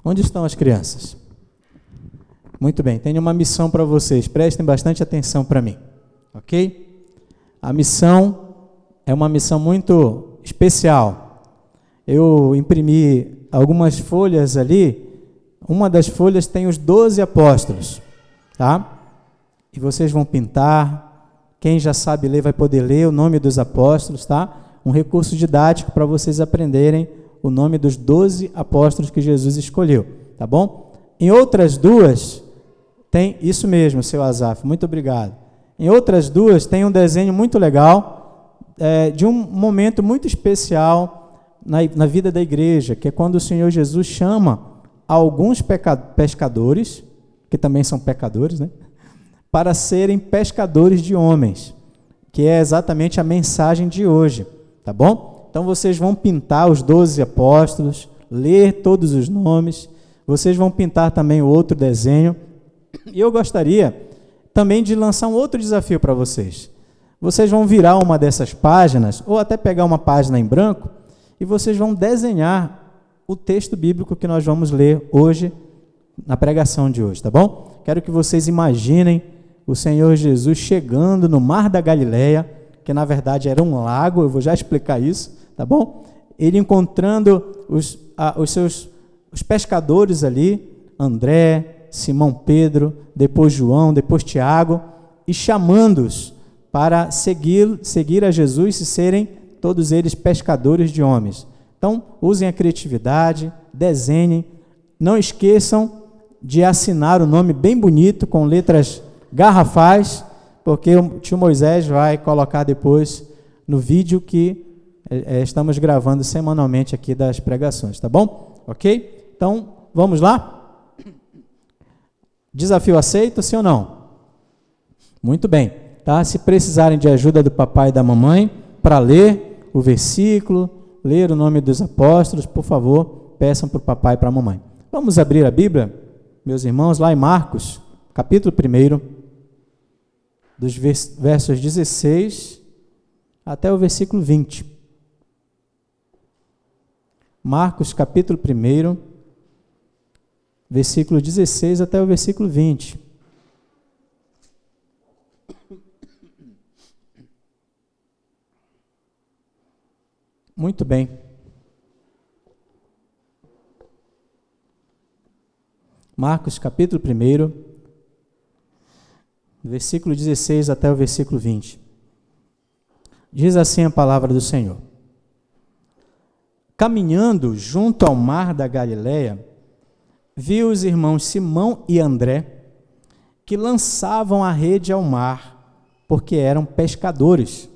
Onde estão as crianças? Muito bem, tenho uma missão para vocês, prestem bastante atenção para mim, ok? A missão é uma missão muito especial. Eu imprimi algumas folhas ali, uma das folhas tem os 12 apóstolos, tá? E vocês vão pintar, quem já sabe ler vai poder ler o nome dos apóstolos, tá? Um recurso didático para vocês aprenderem o nome dos 12 apóstolos que Jesus escolheu, tá bom? Em outras duas, tem isso mesmo, seu Azaf, muito obrigado. Em outras duas, tem um desenho muito legal, de um momento muito especial na vida da igreja, que é quando o Senhor Jesus chama alguns pescadores, que também são pecadores, né? Para serem pescadores de homens, que é exatamente a mensagem de hoje, tá bom? Então vocês vão pintar os 12 apóstolos, ler todos os nomes, vocês vão pintar também o outro desenho, e eu gostaria também de lançar um outro desafio para vocês. Vocês vão virar uma dessas páginas, ou até pegar uma página em branco, e vocês vão desenhar o texto bíblico que nós vamos ler hoje, na pregação de hoje, tá bom? Quero que vocês imaginem o Senhor Jesus chegando no Mar da Galileia, que na verdade era um lago, eu vou já explicar isso, tá bom? Ele encontrando os pescadores ali, André, Simão Pedro, depois João, depois Tiago, e chamando-os para seguir a Jesus e serem todos eles pescadores de homens. Então, usem a criatividade, desenhem, não esqueçam de assinar o nome bem bonito, com letras garrafais, porque o tio Moisés vai colocar depois no vídeo que estamos gravando semanalmente aqui das pregações, tá bom? Ok? Então, vamos lá? Desafio aceito, sim ou não? Muito bem, tá? Se precisarem de ajuda do papai e da mamãe para ler o versículo, ler o nome dos apóstolos, por favor, peçam para o papai e para a mamãe. Vamos abrir a Bíblia, meus irmãos, lá em Marcos, capítulo 1, dos versos 16 até o versículo 20. Marcos, capítulo 1, versículo 16 até o versículo 20. Muito bem. Marcos, capítulo 1, versículo 16 até o versículo 20. Diz assim a palavra do Senhor. Caminhando junto ao mar da Galileia, viu os irmãos Simão e André, que lançavam a rede ao mar, porque eram pescadores.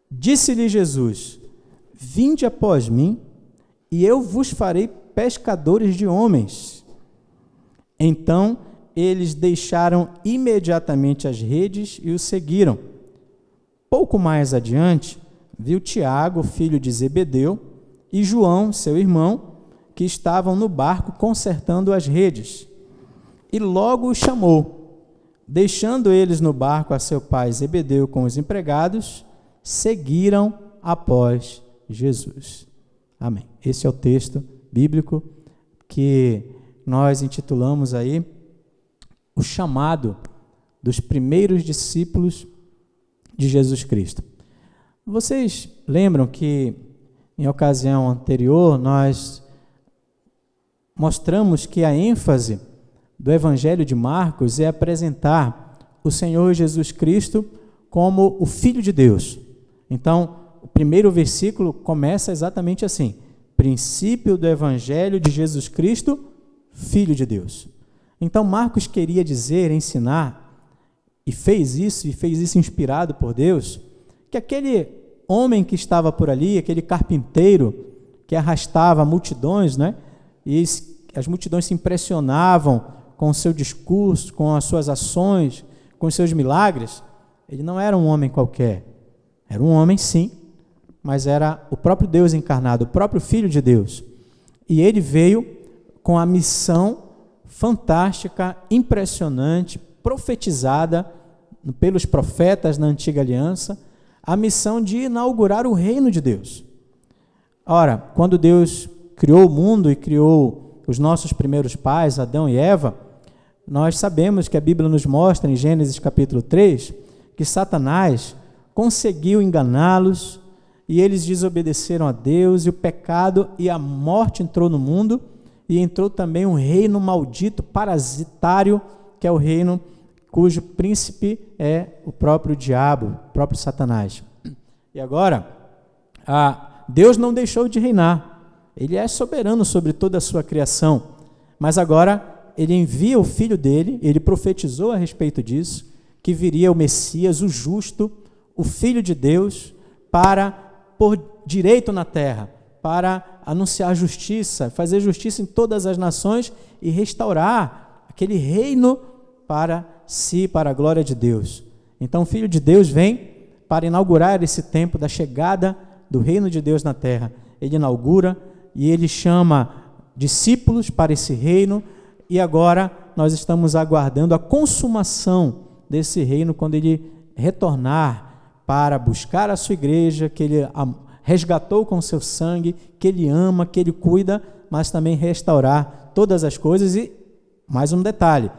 Disse-lhe Jesus: Vinde após mim, e eu vos farei pescadores de homens. Então eles deixaram imediatamente as redes e o seguiram. Pouco mais adiante, viu Tiago, filho de Zebedeu, e João, seu irmão, que estavam no barco consertando as redes. E logo os chamou. Deixando eles no barco a seu pai Zebedeu com os empregados, seguiram após Jesus. Amém. Esse é o texto bíblico que nós intitulamos aí o chamado dos primeiros discípulos de Jesus Cristo. Vocês lembram que em ocasião anterior nós mostramos que a ênfase do Evangelho de Marcos é apresentar o Senhor Jesus Cristo como o Filho de Deus. Então, o primeiro versículo começa exatamente assim: princípio do Evangelho de Jesus Cristo, Filho de Deus. Então, Marcos queria dizer, ensinar, e fez isso inspirado por Deus, que aquele homem que estava por ali, aquele carpinteiro que arrastava multidões, né? E as multidões se impressionavam com o seu discurso, com as suas ações, com os seus milagres, ele não era um homem qualquer. Era um homem, sim, mas era o próprio Deus encarnado, o próprio Filho de Deus. E ele veio com a missão fantástica, impressionante, profetizada pelos profetas na Antiga Aliança, a missão de inaugurar o reino de Deus. Ora, quando Deus criou o mundo e criou os nossos primeiros pais, Adão e Eva, nós sabemos que a Bíblia nos mostra em Gênesis capítulo 3, que Satanás conseguiu enganá-los e eles desobedeceram a Deus e o pecado e a morte entrou no mundo e entrou também um reino maldito, parasitário, que é o reino cujo príncipe é o próprio diabo, o próprio Satanás. E agora, Deus não deixou de reinar, ele é soberano sobre toda a sua criação, mas agora ele envia o filho dele, ele profetizou a respeito disso, que viria o Messias, o justo, o Filho de Deus, para pôr direito na terra, para anunciar justiça, fazer justiça em todas as nações e restaurar aquele reino para si, para a glória de Deus. Então o Filho de Deus vem para inaugurar esse tempo da chegada do reino de Deus na terra. Ele inaugura e ele chama discípulos para esse reino e agora nós estamos aguardando a consumação desse reino quando ele retornar para buscar a sua igreja, que ele resgatou com seu sangue, que ele ama, que ele cuida, mas também restaurar todas as coisas e, mais um detalhe,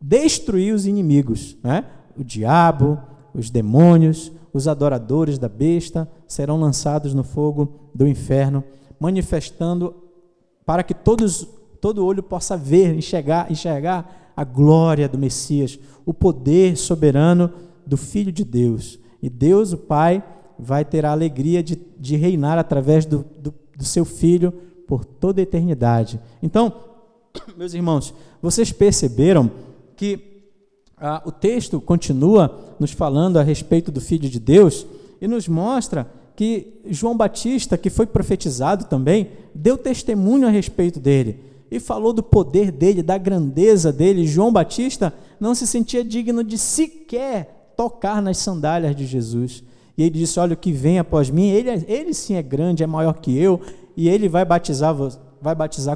destruir os inimigos, né? O diabo, os demônios, os adoradores da besta serão lançados no fogo do inferno, manifestando para que todo olho possa ver, enxergar a glória do Messias, o poder soberano do Filho de Deus. E Deus, o Pai, vai ter a alegria de reinar através do seu Filho por toda a eternidade. Então, meus irmãos, vocês perceberam que o texto continua nos falando a respeito do Filho de Deus e nos mostra que João Batista, que foi profetizado também, deu testemunho a respeito dele e falou do poder dele, da grandeza dele. João Batista não se sentia digno de sequer tocar nas sandálias de Jesus. E ele disse, olha, o que vem após mim, ele sim é grande, é maior que eu, e ele vai batizar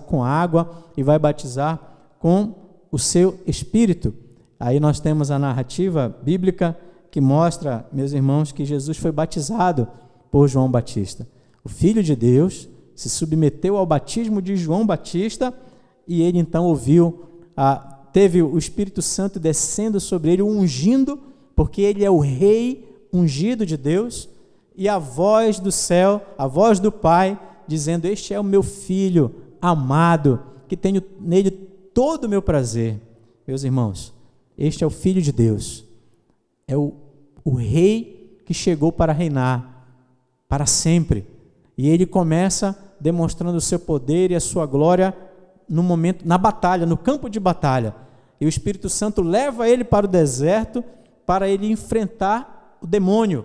com água e vai batizar com o seu Espírito. Aí nós temos a narrativa bíblica que mostra, meus irmãos, que Jesus foi batizado por João Batista. O Filho de Deus se submeteu ao batismo de João Batista e ele então teve o Espírito Santo descendo sobre ele, ungindo, porque ele é o rei ungido de Deus, e a voz do céu, a voz do Pai, dizendo, este é o meu Filho amado, que tenho nele todo o meu prazer. Meus irmãos, este é o Filho de Deus, é o rei que chegou para reinar para sempre, e ele começa demonstrando o seu poder e a sua glória no momento, na batalha, no campo de batalha, e o Espírito Santo leva ele para o deserto, para ele enfrentar o demônio,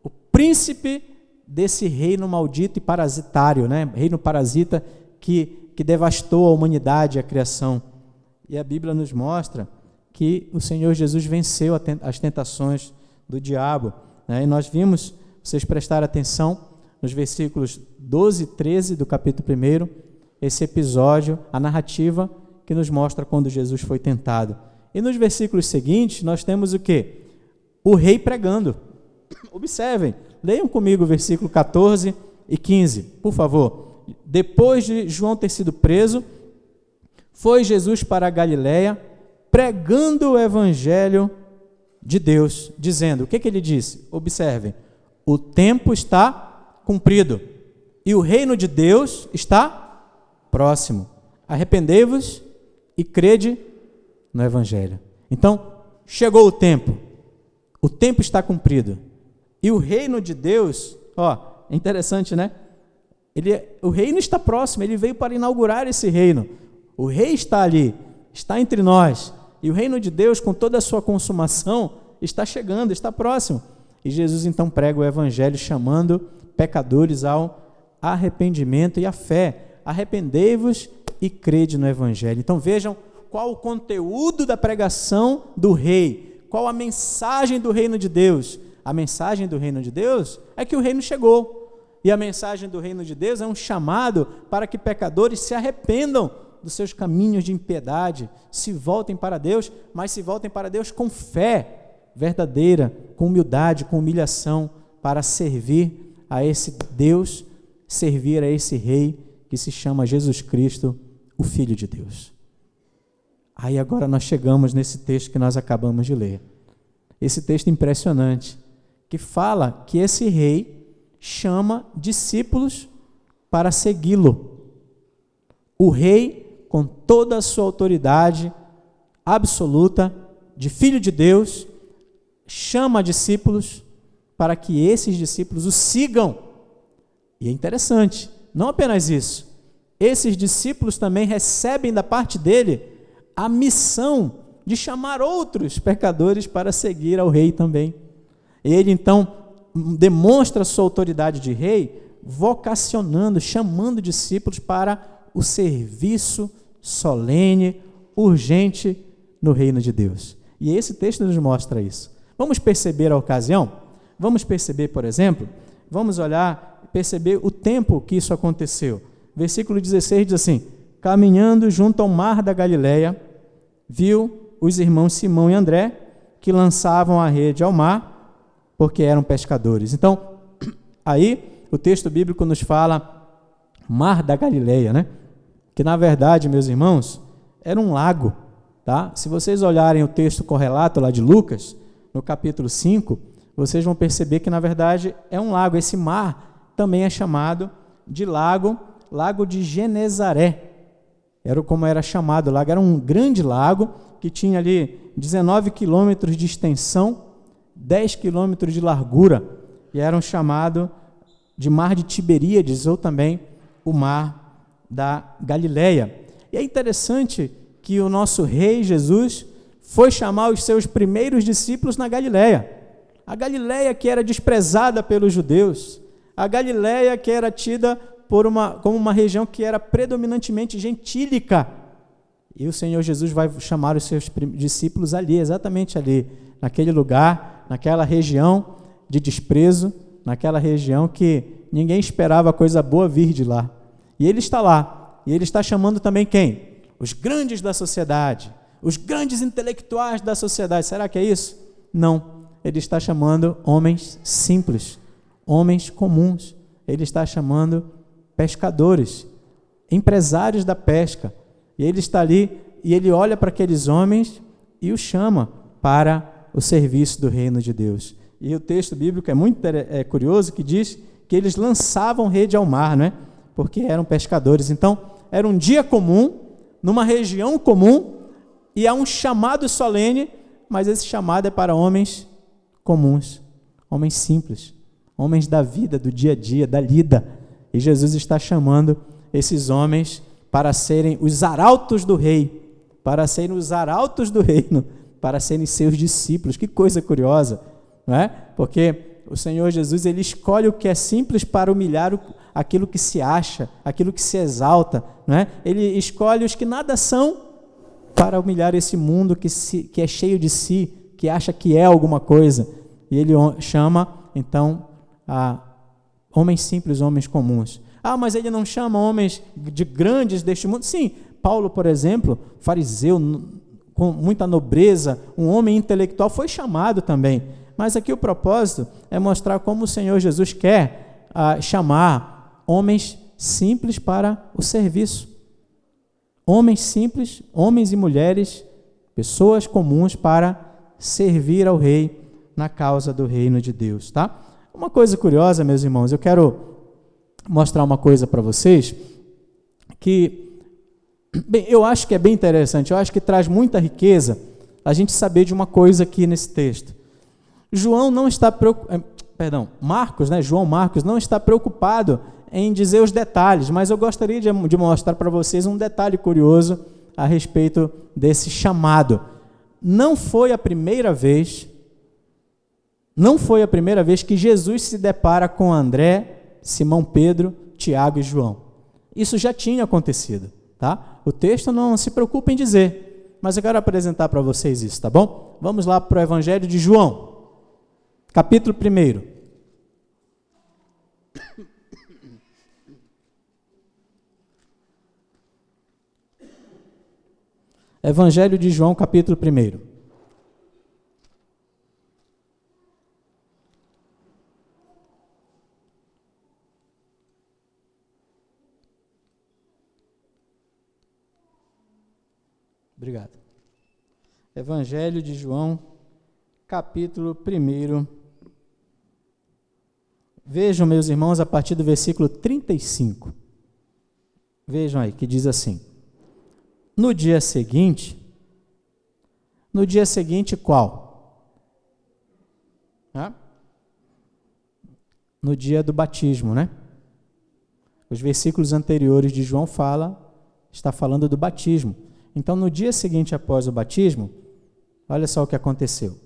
o príncipe desse reino maldito e parasitário, né? Reino parasita que devastou a humanidade e a criação. E a Bíblia nos mostra que o Senhor Jesus venceu as tentações do diabo, né? E nós vimos, vocês prestaram atenção, nos versículos 12 e 13 do capítulo 1, esse episódio, a narrativa que nos mostra quando Jesus foi tentado. E nos versículos seguintes, nós temos o quê? O rei pregando. Observem, leiam comigo o versículo 14 e 15, por favor. Depois de João ter sido preso, foi Jesus para a Galiléia, pregando o evangelho de Deus, dizendo, o que ele disse? Observem, o tempo está cumprido e o reino de Deus está próximo. Arrependei-vos e crede no evangelho. Então, chegou o tempo está cumprido. E o reino de Deus, é interessante, né? O reino está próximo, ele veio para inaugurar esse reino. O rei está ali, está entre nós. E o reino de Deus, com toda a sua consumação, está chegando, está próximo. E Jesus então prega o evangelho, chamando pecadores ao arrependimento e à fé. Arrependei-vos e crede no evangelho. Então vejam qual o conteúdo da pregação do rei. Qual a mensagem do reino de Deus? A mensagem do reino de Deus é que o reino chegou. E a mensagem do reino de Deus é um chamado para que pecadores se arrependam dos seus caminhos de impiedade, se voltem para Deus, mas se voltem para Deus com fé verdadeira, com humildade, com humilhação, para servir a esse Deus, servir a esse Rei que se chama Jesus Cristo, o Filho de Deus. Aí agora nós chegamos nesse texto que nós acabamos de ler. Esse texto impressionante, que fala que esse rei chama discípulos para segui-lo. O rei, com toda a sua autoridade absoluta de Filho de Deus, chama discípulos para que esses discípulos o sigam. E é interessante, não apenas isso, esses discípulos também recebem da parte dele a missão de chamar outros pecadores para seguir ao rei também. Ele então demonstra sua autoridade de rei, vocacionando, chamando discípulos para o serviço solene, urgente no reino de Deus. E esse texto nos mostra isso. Vamos perceber a ocasião? Vamos perceber, por exemplo, vamos olhar, perceber o tempo que isso aconteceu. Versículo 16 diz assim: caminhando junto ao mar da Galileia, viu os irmãos Simão e André, que lançavam a rede ao mar, porque eram pescadores. Então, aí o texto bíblico nos fala mar da Galileia, né? Que na verdade, meus irmãos, era um lago, tá? Se vocês olharem o texto correlato lá de Lucas, no capítulo 5, vocês vão perceber que na verdade é um lago. Esse mar também é chamado de lago de Genezaré. Era como era chamado o lago, era um grande lago que tinha ali 19 quilômetros de extensão, 10 quilômetros de largura, e era chamado de mar de Tiberíades, ou também o mar da Galileia. E é interessante que o nosso rei Jesus foi chamar os seus primeiros discípulos na Galileia. A Galileia que era desprezada pelos judeus, a Galileia que era tida como uma região que era predominantemente gentílica. E o Senhor Jesus vai chamar os seus discípulos ali, exatamente ali, naquele lugar, naquela região de desprezo, naquela região que ninguém esperava coisa boa vir de lá. E ele está lá, e ele está chamando também quem? Os grandes da sociedade, os grandes intelectuais da sociedade. Será que é isso? Não. Ele está chamando homens simples, homens comuns. Ele está chamando pescadores, empresários da pesca. E ele está ali, e ele olha para aqueles homens e os chama para o serviço do reino de Deus. E o texto bíblico é muito curioso, que diz que eles lançavam rede ao mar, não é? Porque eram pescadores. Então, era um dia comum, numa região comum, e há um chamado solene, mas esse chamado é para homens comuns, homens simples, homens da vida, do dia a dia, da lida. E Jesus está chamando esses homens para serem os arautos do rei, para serem os arautos do reino, para serem seus discípulos. Que coisa curiosa, não é? Porque o Senhor Jesus, ele escolhe o que é simples para humilhar aquilo que se acha, aquilo que se exalta, não é? Ele escolhe os que nada são para humilhar esse mundo que é cheio de si, que acha que é alguma coisa. E ele chama, então, a homens simples, homens comuns. Ah, mas ele não chama homens de grandes deste mundo? Sim, Paulo, por exemplo, fariseu, com muita nobreza, um homem intelectual, foi chamado também. Mas aqui o propósito é mostrar como o Senhor Jesus quer chamar homens simples para o serviço. Homens simples, homens e mulheres, pessoas comuns para servir ao rei na causa do reino de Deus, tá? Uma coisa curiosa, meus irmãos, eu quero mostrar uma coisa para vocês que, bem, eu acho que é bem interessante, eu acho que traz muita riqueza a gente saber de uma coisa aqui nesse texto. Marcos, né? João Marcos não está preocupado em dizer os detalhes, mas eu gostaria de mostrar para vocês um detalhe curioso a respeito desse chamado. Não foi a primeira vez que Jesus se depara com André, Simão Pedro, Tiago e João. Isso já tinha acontecido, tá? O texto não se preocupa em dizer, mas eu quero apresentar para vocês isso, tá bom? Vamos lá para o Evangelho de João, capítulo 1. Evangelho de João, capítulo 1. Obrigado. Evangelho de João, capítulo 1. Vejam, meus irmãos, a partir do versículo 35. Vejam aí, que diz assim: no dia seguinte qual? No dia do batismo, né? Os versículos anteriores de João está falando do batismo. Então, no dia seguinte após o batismo, olha só o que aconteceu.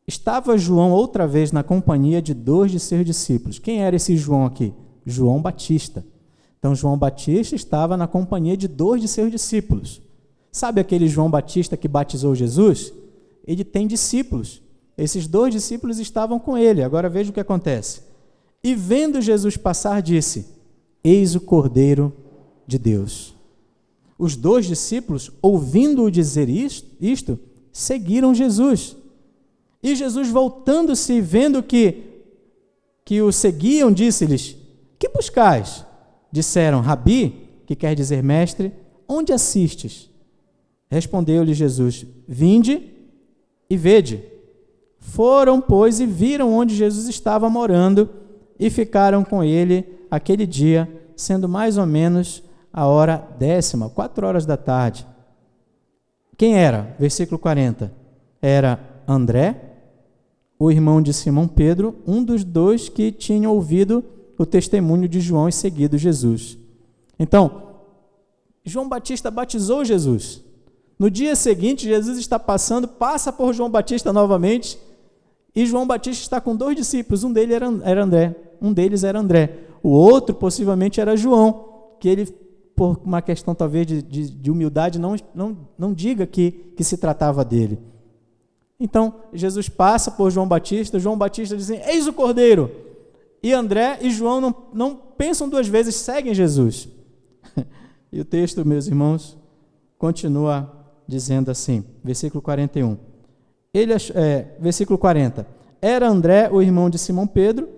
Estava João outra vez na companhia de 2 de seus discípulos. Quem era esse João aqui? João Batista. Então, João Batista estava na companhia de 2 de seus discípulos. Sabe aquele João Batista que batizou Jesus? Ele tem discípulos. Esses 2 discípulos estavam com ele. Agora veja o que acontece. E vendo Jesus passar, disse: eis o Cordeiro de Deus. Os 2 discípulos, ouvindo-o dizer isto, seguiram Jesus. E Jesus, voltando-se e vendo que o seguiam, disse-lhes: que buscais? Disseram: Rabi, que quer dizer mestre, onde assistes? Respondeu-lhe Jesus: vinde e vede. Foram, pois, e viram onde Jesus estava morando, e ficaram com ele aquele dia, sendo mais ou menos a hora 10ª, 4 horas da tarde. Quem era? Versículo 40. Era André, o irmão de Simão Pedro, um dos 2 que tinham ouvido o testemunho de João e seguido Jesus. Então, João Batista batizou Jesus. No dia seguinte, Jesus está passa por João Batista novamente, e João Batista está com 2 discípulos, um deles era André, o outro possivelmente era João, que ele, por uma questão talvez de humildade, não diga que se tratava dele. Então, Jesus passa por João Batista diz: eis o Cordeiro. E André e João não pensam 2 vezes, seguem Jesus. E o texto, meus irmãos, continua dizendo assim, versículo 41. Versículo 40. Era André, o irmão de Simão Pedro,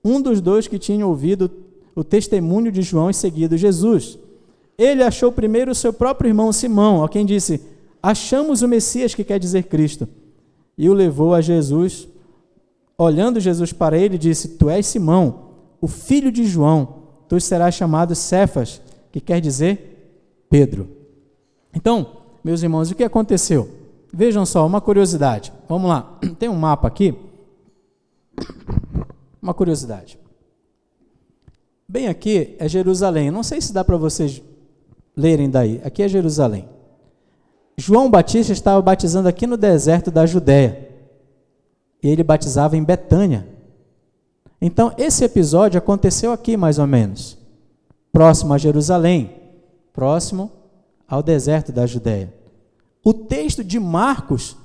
um dos 2 que tinham ouvido o testemunho de João e seguido Jesus. Ele achou primeiro o seu próprio irmão Simão, a quem disse: achamos o Messias, que quer dizer Cristo. E o levou a Jesus. Olhando Jesus para ele, disse: tu és Simão, o filho de João, tu serás chamado Cefas, que quer dizer Pedro. Então, meus irmãos, o que aconteceu? Vejam só, uma curiosidade. Vamos lá, tem um mapa aqui. Uma curiosidade. Bem aqui é Jerusalém. Não sei se dá para vocês lerem daí. Aqui é Jerusalém. João Batista estava batizando aqui no deserto da Judéia. E ele batizava em Betânia. Então, esse episódio aconteceu aqui, mais ou menos. Próximo a Jerusalém. Próximo ao deserto da Judéia. O texto de Marcos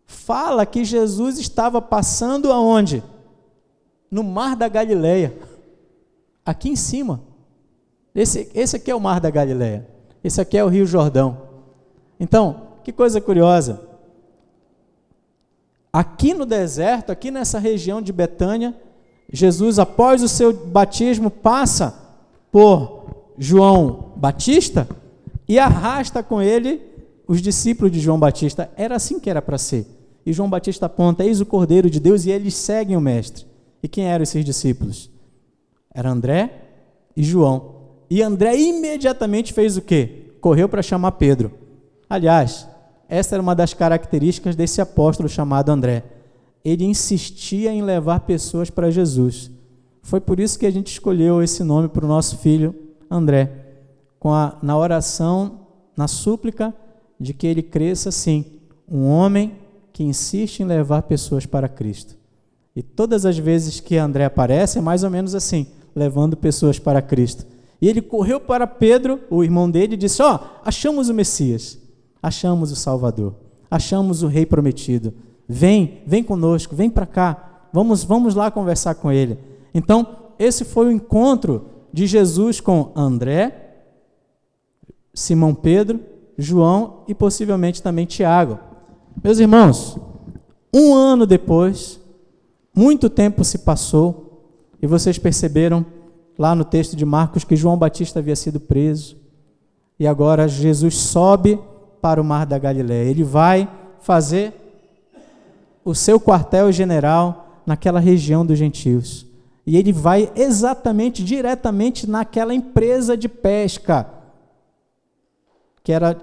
fala que Jesus estava passando aonde? No Mar da Galileia. Aqui em cima. Esse aqui é o Mar da Galileia. Esse aqui é o Rio Jordão. Então, que coisa curiosa. Aqui no deserto, aqui nessa região de Betânia, Jesus, após o seu batismo, passa por João Batista e arrasta com ele os discípulos de João Batista. Era assim que era para ser. E João Batista aponta: eis o Cordeiro de Deus, e eles seguem o Mestre. E quem eram esses discípulos? Era André e João. E André imediatamente fez o quê? Correu para chamar Pedro. Aliás, essa era uma das características desse apóstolo chamado André. Ele insistia em levar pessoas para Jesus. Foi por isso que a gente escolheu esse nome para o nosso filho André, na oração, na súplica de que ele cresça, sim, um homem que insiste em levar pessoas para Cristo. E todas as vezes que André aparece, é mais ou menos assim, levando pessoas para Cristo. E ele correu para Pedro, o irmão dele, e disse: achamos o Messias, achamos o Salvador, achamos o Rei prometido. Vem conosco, vem para cá, vamos lá conversar com ele. Então, esse foi o encontro de Jesus com André, Simão Pedro, João e possivelmente também Tiago. Meus irmãos, 1 ano depois, muito tempo se passou, e vocês perceberam lá no texto de Marcos que João Batista havia sido preso, e agora Jesus sobe para o Mar da Galileia. Ele vai fazer o seu quartel-general naquela região dos gentios. E ele vai exatamente, diretamente naquela empresa de pesca,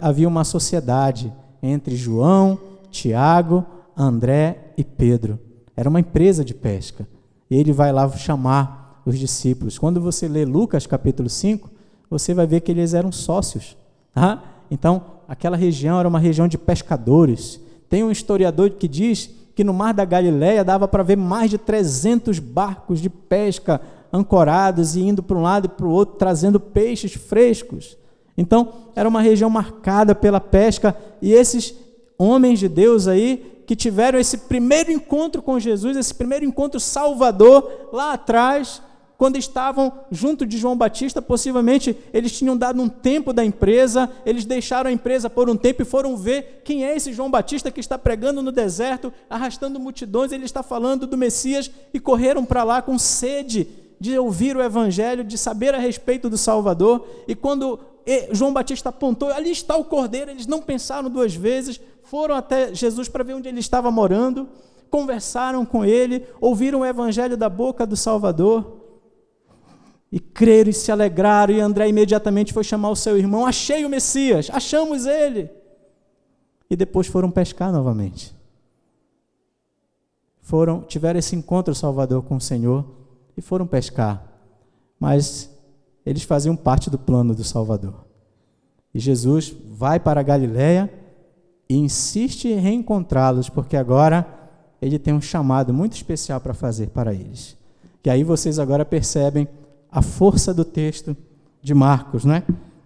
havia uma sociedade entre João, Tiago, André e Pedro. Era uma empresa de pesca. E ele vai lá chamar os discípulos. Quando você lê Lucas capítulo 5, você vai ver que eles eram sócios. Tá? Então, aquela região era uma região de pescadores. Tem um historiador que diz que no Mar da Galileia dava para ver mais de 300 barcos de pesca ancorados e indo para um lado e para o outro, trazendo peixes frescos. Então, era uma região marcada pela pesca, e esses homens de Deus aí, que tiveram esse primeiro encontro com Jesus, esse primeiro encontro salvador, lá atrás, quando estavam junto de João Batista, possivelmente eles tinham dado um tempo da empresa, eles deixaram a empresa por um tempo e foram ver quem é esse João Batista que está pregando no deserto, arrastando multidões, ele está falando do Messias, e correram para lá com sede de ouvir o Evangelho, de saber a respeito do Salvador. E quando João Batista apontou, ali está o Cordeiro, eles não pensaram duas vezes, foram até Jesus para ver onde ele estava morando, conversaram com ele, ouviram o Evangelho da boca do Salvador, e creram e se alegraram. E André imediatamente foi chamar o seu irmão: achei o Messias, achamos ele. E depois foram pescar novamente. Tiveram esse encontro Salvador com o Senhor e foram pescar. Mas eles faziam parte do plano do Salvador. E Jesus vai para a Galileia e insiste em reencontrá-los, porque agora ele tem um chamado muito especial para fazer para eles. E aí vocês agora percebem a força do texto de Marcos, né?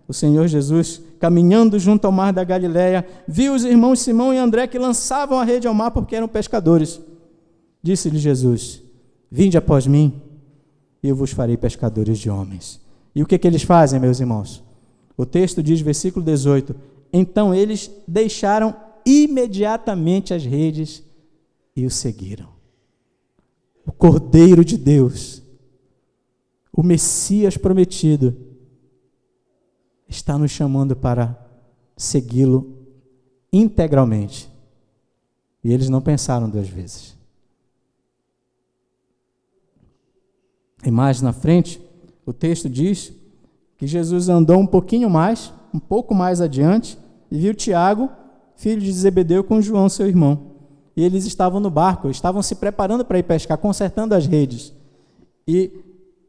O Senhor Jesus, caminhando junto ao Mar da Galileia, viu os irmãos Simão e André que lançavam a rede ao mar porque eram pescadores. Disse-lhe Jesus: vinde após mim, e eu vos farei pescadores de homens. E o que eles fazem, meus irmãos? O texto diz, versículo 18: então eles deixaram imediatamente as redes e o seguiram. O Cordeiro de Deus, o Messias prometido, está nos chamando para segui-lo integralmente. E eles não pensaram duas vezes. E mais na frente, o texto diz que Jesus andou um pouco mais adiante, e viu Tiago, filho de Zebedeu, com João, seu irmão. E eles estavam no barco, estavam se preparando para ir pescar, consertando as redes. E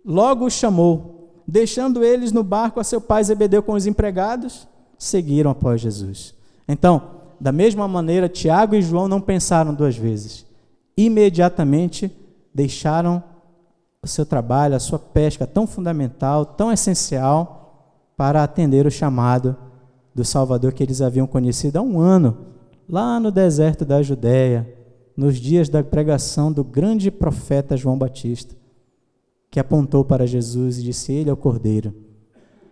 logo os chamou, deixando eles no barco a seu pai Zebedeu com os empregados, seguiram após Jesus. Então, da mesma maneira, Tiago e João não pensaram duas vezes. Imediatamente deixaram o seu trabalho, a sua pesca tão fundamental, tão essencial, para atender o chamado do Salvador que eles haviam conhecido há 1 ano, lá no deserto da Judéia, nos dias da pregação do grande profeta João Batista, que apontou para Jesus e disse: ele é o Cordeiro.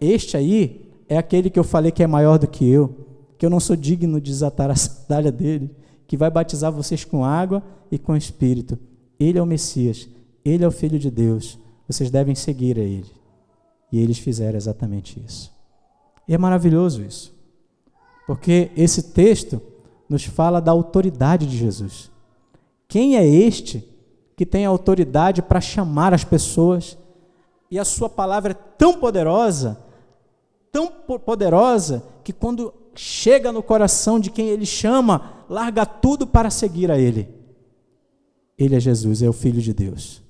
Este aí é aquele que eu falei que é maior do que eu não sou digno de desatar a sandália dele, que vai batizar vocês com água e com Espírito. Ele é o Messias, ele é o Filho de Deus, vocês devem seguir a ele. E eles fizeram exatamente isso. E é maravilhoso isso, porque esse texto nos fala da autoridade de Jesus. Quem é este que tem autoridade para chamar as pessoas, e a sua palavra é tão poderosa, que quando chega no coração de quem ele chama, larga tudo para seguir a ele. Ele é Jesus, é o Filho de Deus.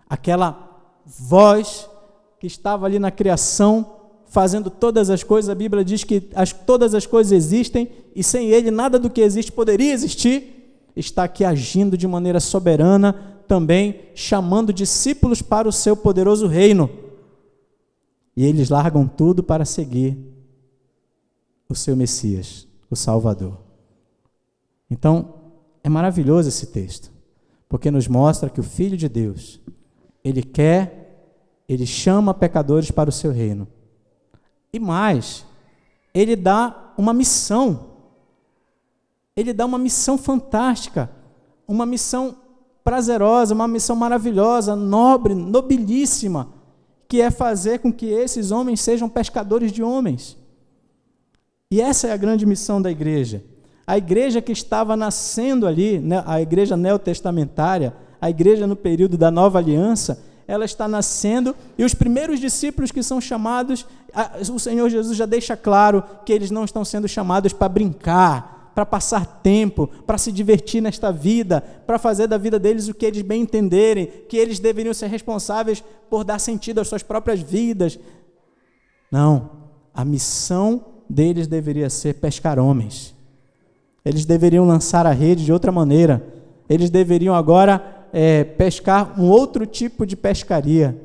Aquela voz que estava ali na criação, fazendo todas as coisas. A Bíblia diz que todas as coisas existem, e sem ele nada do que existe poderia existir. Está aqui agindo de maneira soberana, também chamando discípulos para o seu poderoso reino. E eles largam tudo para seguir o seu Messias, o Salvador. Então, é maravilhoso esse texto, porque nos mostra que o Filho de Deus, ele chama pecadores para o seu reino. E mais, ele dá uma missão. Ele dá uma missão fantástica, uma missão prazerosa, uma missão maravilhosa, nobre, nobilíssima, que é fazer com que esses homens sejam pescadores de homens. E essa é a grande missão da igreja. A igreja que estava nascendo ali, né, a igreja neotestamentária, a igreja no período da Nova Aliança, ela está nascendo, e os primeiros discípulos que são chamados, o Senhor Jesus já deixa claro que eles não estão sendo chamados para brincar, para passar tempo, para se divertir nesta vida, para fazer da vida deles o que eles bem entenderem, que eles deveriam ser responsáveis por dar sentido às suas próprias vidas. Não, a missão deles deveria ser pescar homens. Eles deveriam lançar a rede de outra maneira. Eles deveriam agora pescar um outro tipo de pescaria.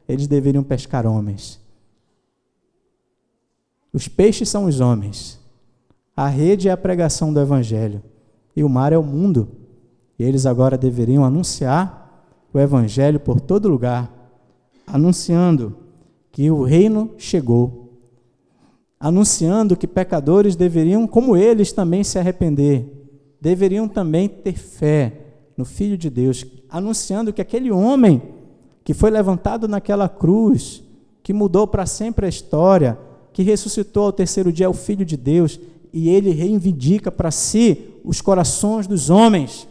Eles deveriam pescar homens. Os peixes são os homens. A rede é a pregação do Evangelho. E o mar é o mundo. E eles agora deveriam anunciar o Evangelho por todo lugar, anunciando que o reino chegou, anunciando que pecadores deveriam, como eles, também se arrepender, deveriam também ter fé no Filho de Deus, anunciando que aquele homem que foi levantado naquela cruz, que mudou para sempre a história, que ressuscitou ao terceiro dia, é o Filho de Deus, e ele reivindica para si os corações dos homens,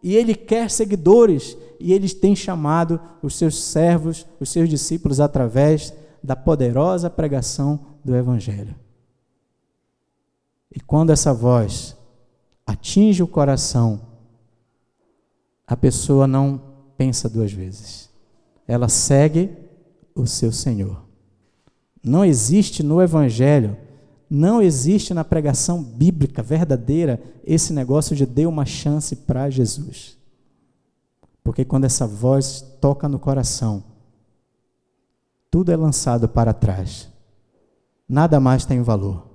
e ele quer seguidores, e ele tem chamado os seus servos, os seus discípulos, através da poderosa pregação do Evangelho. E quando essa voz atinge o coração, a pessoa não pensa duas vezes. Ela segue o seu Senhor. Não existe no Evangelho, não existe na pregação bíblica verdadeira esse negócio de dê uma chance para Jesus. Porque quando essa voz toca no coração, tudo é lançado para trás. Nada mais tem valor.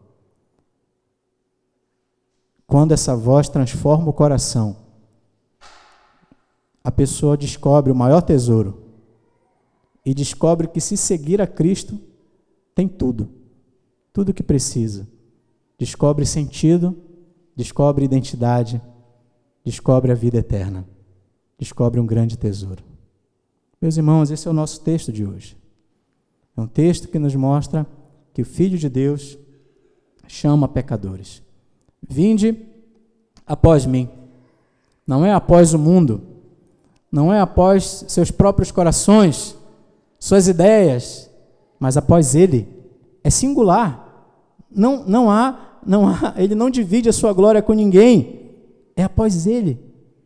Quando essa voz transforma o coração, a pessoa descobre o maior tesouro e descobre que se seguir a Cristo, tem tudo o que precisa. Descobre sentido, descobre identidade, descobre a vida eterna, descobre um grande tesouro. Meus irmãos, esse é o nosso texto de hoje. É um texto que nos mostra que o Filho de Deus chama pecadores. Vinde após mim. Não é após o mundo, não é após seus próprios corações, suas ideias, mas após Ele. É singular. Não há, Ele não divide a sua glória com ninguém. É após Ele.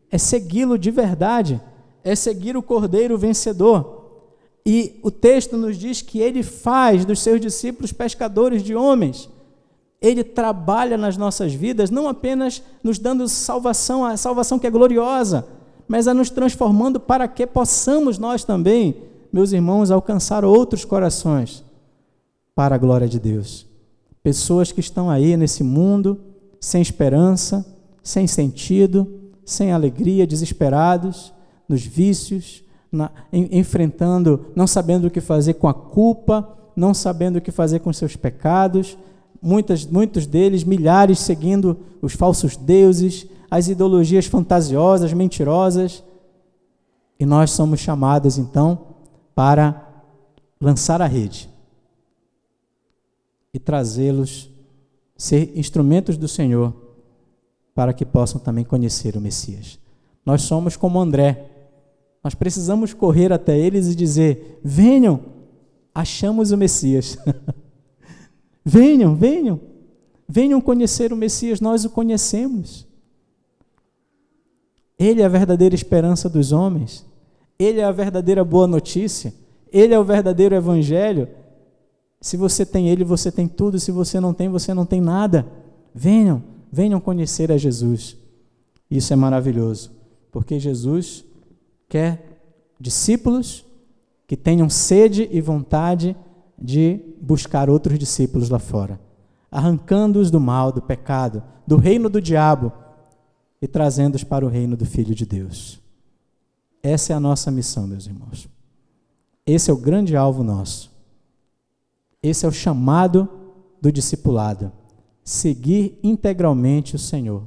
É segui-lo de verdade. É seguir o Cordeiro vencedor. E o texto nos diz que Ele faz dos seus discípulos pescadores de homens. Ele trabalha nas nossas vidas, não apenas nos dando salvação, a salvação que é gloriosa, mas a nos transformando para que possamos nós também, meus irmãos, alcançar outros corações para a glória de Deus. Pessoas que estão aí nesse mundo, sem esperança, sem sentido, sem alegria, desesperados, nos vícios, enfrentando, não sabendo o que fazer com a culpa, não sabendo o que fazer com seus pecados, muitos deles, milhares, seguindo os falsos deuses, as ideologias fantasiosas, mentirosas. E nós somos chamados, então, para lançar a rede e trazê-los, ser instrumentos do Senhor, para que possam também conhecer o Messias. Nós somos como André. Nós precisamos correr até eles e dizer: venham, achamos o Messias. Venham conhecer o Messias, nós o conhecemos. Ele é a verdadeira esperança dos homens, Ele é a verdadeira boa notícia, Ele é o verdadeiro Evangelho. Se você tem Ele, você tem tudo, se você não tem nada. Venham conhecer a Jesus. Isso é maravilhoso, porque Jesus quer discípulos que tenham sede e vontade de buscar outros discípulos lá fora, arrancando-os do mal, do pecado, do reino do diabo e trazendo-os para o reino do Filho de Deus. Essa é a nossa missão, meus irmãos. Esse é o grande alvo nosso. Esse é o chamado do discipulado. Seguir integralmente o Senhor.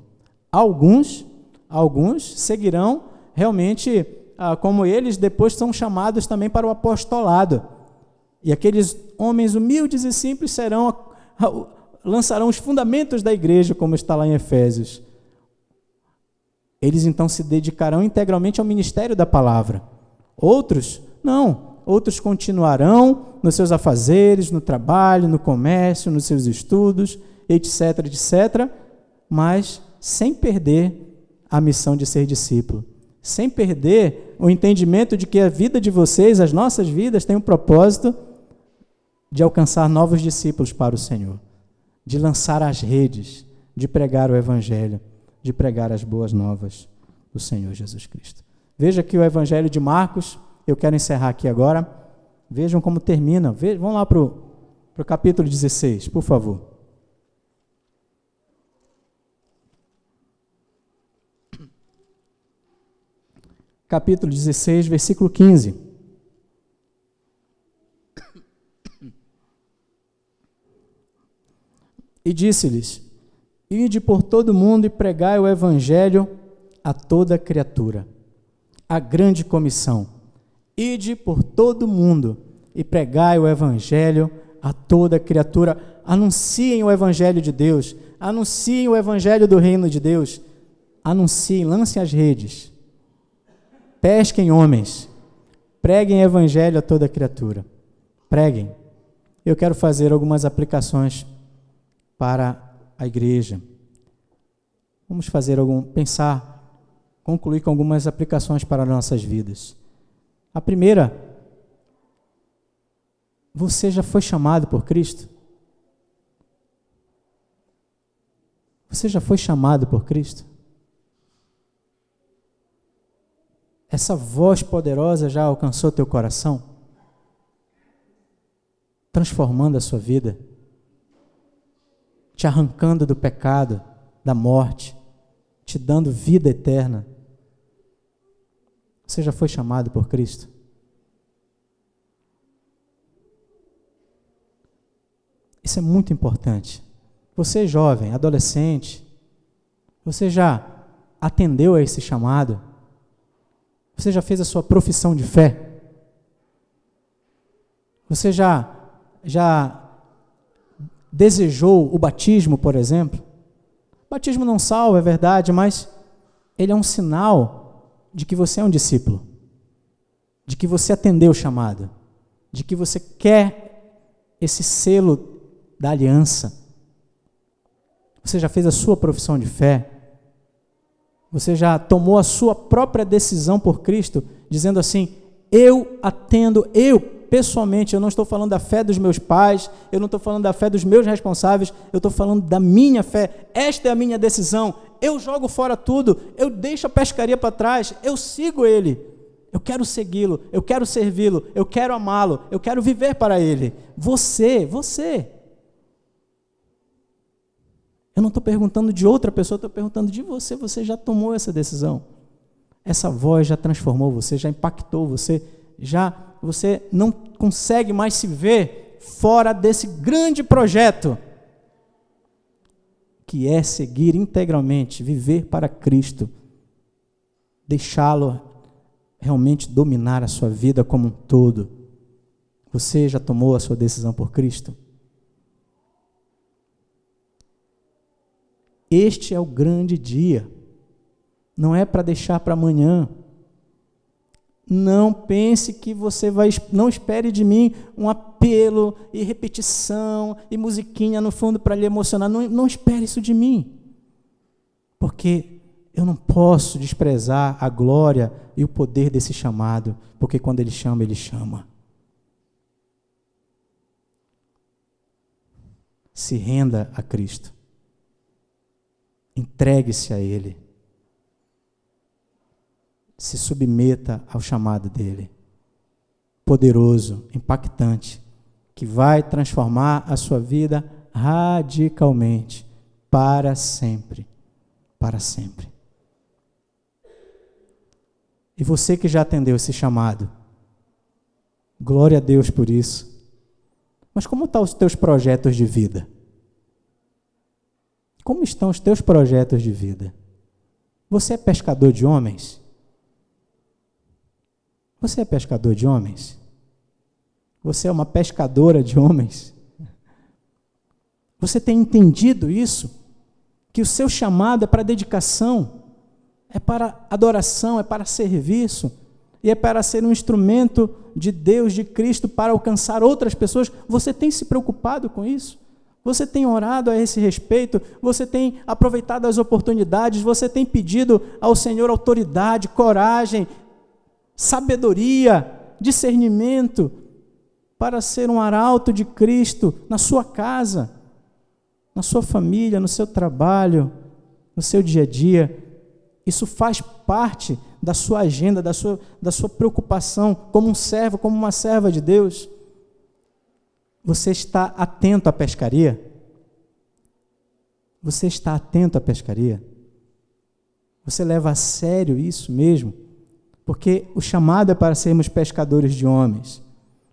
Alguns seguirão realmente, como eles, depois são chamados também para o apostolado. E aqueles homens humildes e simples serão lançarão os fundamentos da igreja, como está lá em Efésios. Eles então se dedicarão integralmente ao ministério da palavra. Outros, não. Outros continuarão nos seus afazeres, no trabalho, no comércio, nos seus estudos, etc, etc, mas sem perder a missão de ser discípulo. Sem perder o entendimento de que a vida de vocês, as nossas vidas, tem um propósito de alcançar novos discípulos para o Senhor, de lançar as redes, de pregar o Evangelho, de pregar as boas novas do Senhor Jesus Cristo. Veja que o Evangelho de Marcos, eu quero encerrar aqui agora, vejam como termina. Vamos lá para o capítulo 16, por favor. Capítulo 16, versículo 15. E disse-lhes: ide por todo o mundo e pregai o evangelho a toda criatura. A grande comissão: ide por todo o mundo e pregai o evangelho a toda criatura. Anunciem o evangelho de Deus, anunciem o evangelho do reino de Deus, anunciem, lancem as redes, pesquem homens, preguem o evangelho a toda criatura. Preguem. Eu quero fazer algumas aplicações para a igreja. Vamos concluir com algumas aplicações para nossas vidas. A primeira: você já foi chamado por Cristo? Você já foi chamado por Cristo? Essa voz poderosa já alcançou teu coração? Transformando a sua vida? Te arrancando do pecado, da morte, te dando vida eterna? Você já foi chamado por Cristo? Isso é muito importante. Você jovem, adolescente, você já atendeu a esse chamado? Você já fez a sua profissão de fé? Você já desejou o batismo, por exemplo? O batismo não salva, é verdade, mas ele é um sinal de que você é um discípulo, de que você atendeu o chamado, de que você quer esse selo da aliança. Você já fez a sua profissão de fé? Você já tomou a sua própria decisão por Cristo, dizendo assim: eu atendo, eu pessoalmente, eu não estou falando da fé dos meus pais, eu não estou falando da fé dos meus responsáveis, eu estou falando da minha fé. Esta é a minha decisão. Eu jogo fora tudo, eu deixo a pescaria para trás, eu sigo Ele. Eu quero segui-lo, eu quero servi-lo, eu quero amá-lo, eu quero viver para Ele. Você. Eu não estou perguntando de outra pessoa, estou perguntando de você. Você já tomou essa decisão? Essa voz já transformou você, já impactou você, você não consegue mais se ver fora desse grande projeto, que é seguir integralmente, viver para Cristo, deixá-lo realmente dominar a sua vida como um todo. Você já tomou a sua decisão por Cristo? Este é o grande dia, não é para deixar para amanhã. Não pense que você vai, não espere de mim um apelo e repetição e musiquinha no fundo para lhe emocionar. Não espere isso de mim, porque eu não posso desprezar a glória e o poder desse chamado, porque quando Ele chama, Ele chama. Se renda a Cristo. Entregue-se a Ele. Se submeta ao chamado dEle. Poderoso, impactante, que vai transformar a sua vida radicalmente, para sempre. Para sempre. E você que já atendeu esse chamado, glória a Deus por isso. Mas como estão os teus projetos de vida? Como estão os teus projetos de vida? Você é pescador de homens? Você é pescador de homens? Você é uma pescadora de homens? Você tem entendido isso? Que o seu chamado é para dedicação, é para adoração, é para serviço, e é para ser um instrumento de Deus, de Cristo, para alcançar outras pessoas. Você tem se preocupado com isso? Você tem orado a esse respeito? Você tem aproveitado as oportunidades? Você tem pedido ao Senhor autoridade, coragem, sabedoria, discernimento, para ser um arauto de Cristo na sua casa, na sua família, no seu trabalho, no seu dia a dia? Isso faz parte da sua agenda, da sua preocupação como um servo, como uma serva de Deus. Você está atento à pescaria? Você está atento à pescaria? Você leva a sério isso mesmo? Porque o chamado é para sermos pescadores de homens.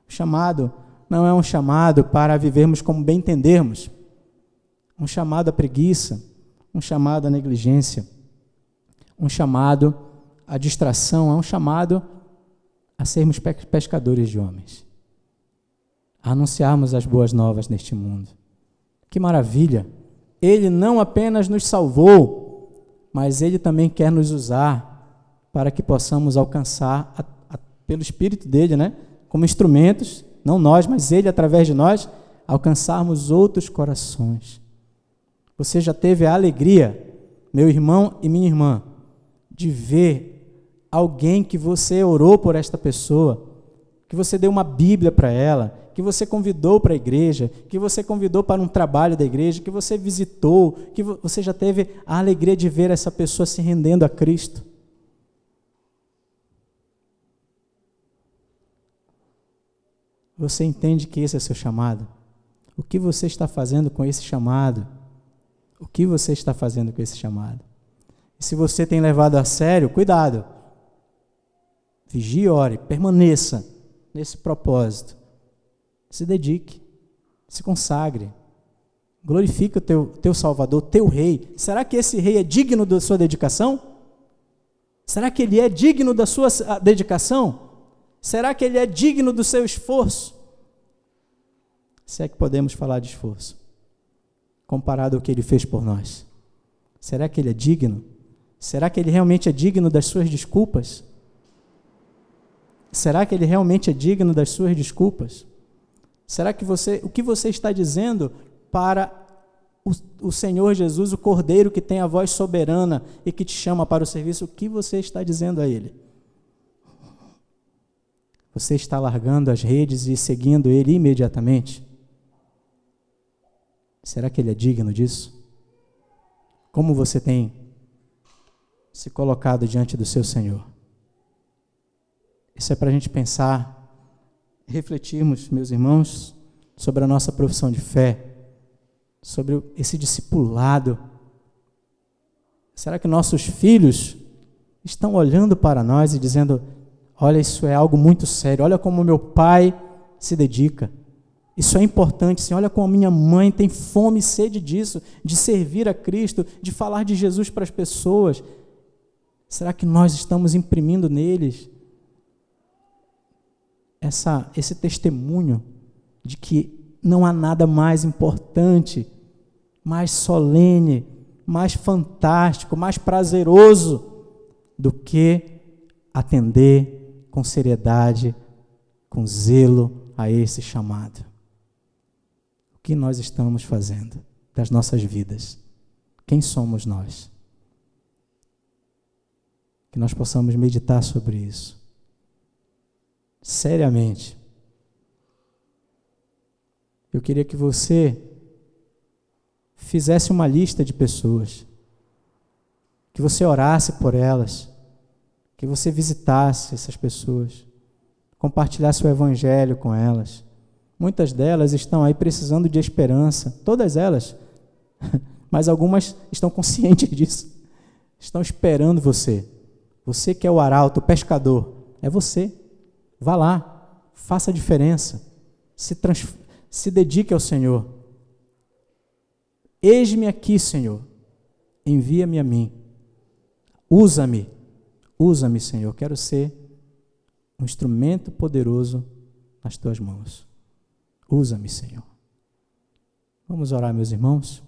O chamado não é um chamado para vivermos como bem entendermos. Um chamado à preguiça, um chamado à negligência, um chamado à distração, é um chamado a sermos pescadores de homens, a anunciarmos as boas novas neste mundo. Que maravilha! Ele não apenas nos salvou, mas Ele também quer nos usar para que possamos alcançar, pelo Espírito dele, né? Como instrumentos, não nós, mas Ele através de nós, alcançarmos outros corações. Você já teve a alegria, meu irmão e minha irmã, de ver alguém que você orou por esta pessoa, que você deu uma Bíblia para ela, que você convidou para a igreja, que você convidou para um trabalho da igreja, que você visitou, que você já teve a alegria de ver essa pessoa se rendendo a Cristo? Você entende que esse é seu chamado? O que você está fazendo com esse chamado? O que você está fazendo com esse chamado? E se você tem levado a sério, cuidado. Vigie e ore, permaneça nesse propósito. Se dedique, se consagre. Glorifique o teu Salvador, teu Rei. Será que esse Rei é digno da sua dedicação? Será que ele é digno da sua dedicação? Será que ele é digno do seu esforço? Se é que podemos falar de esforço, comparado ao que ele fez por nós. Será que ele é digno? Será que ele realmente é digno das suas desculpas? Será que ele realmente é digno das suas desculpas? Será que o que você está dizendo para o Senhor Jesus, o Cordeiro que tem a voz soberana e que te chama para o serviço, o que você está dizendo a Ele? Você está largando as redes e seguindo Ele imediatamente? Será que Ele é digno disso? Como você tem se colocado diante do seu Senhor? Isso é para a gente pensar, refletirmos, meus irmãos, sobre a nossa profissão de fé, sobre esse discipulado. Será que nossos filhos estão olhando para nós e dizendo: olha, isso é algo muito sério, olha como meu pai se dedica, isso é importante, sim, olha como a minha mãe tem fome e sede disso, de servir a Cristo, de falar de Jesus para as pessoas. Será que nós estamos imprimindo neles esse testemunho de que não há nada mais importante, mais solene, mais fantástico, mais prazeroso do que atender com seriedade, com zelo a esse chamado? O que nós estamos fazendo das nossas vidas? Quem somos nós? Que nós possamos meditar sobre isso seriamente. Eu queria que você fizesse uma lista de pessoas, que você orasse por elas, que você visitasse essas pessoas, compartilhasse o Evangelho com elas. Muitas delas estão aí precisando de esperança, todas elas, mas algumas estão conscientes disso, estão esperando você. Você que é o arauto, o pescador, é você. Vá lá, faça a diferença, se dedique ao Senhor. Eis-me aqui, Senhor, envia-me a mim, usa-me, Senhor, quero ser um instrumento poderoso nas tuas mãos. Usa-me, Senhor. Vamos orar, meus irmãos?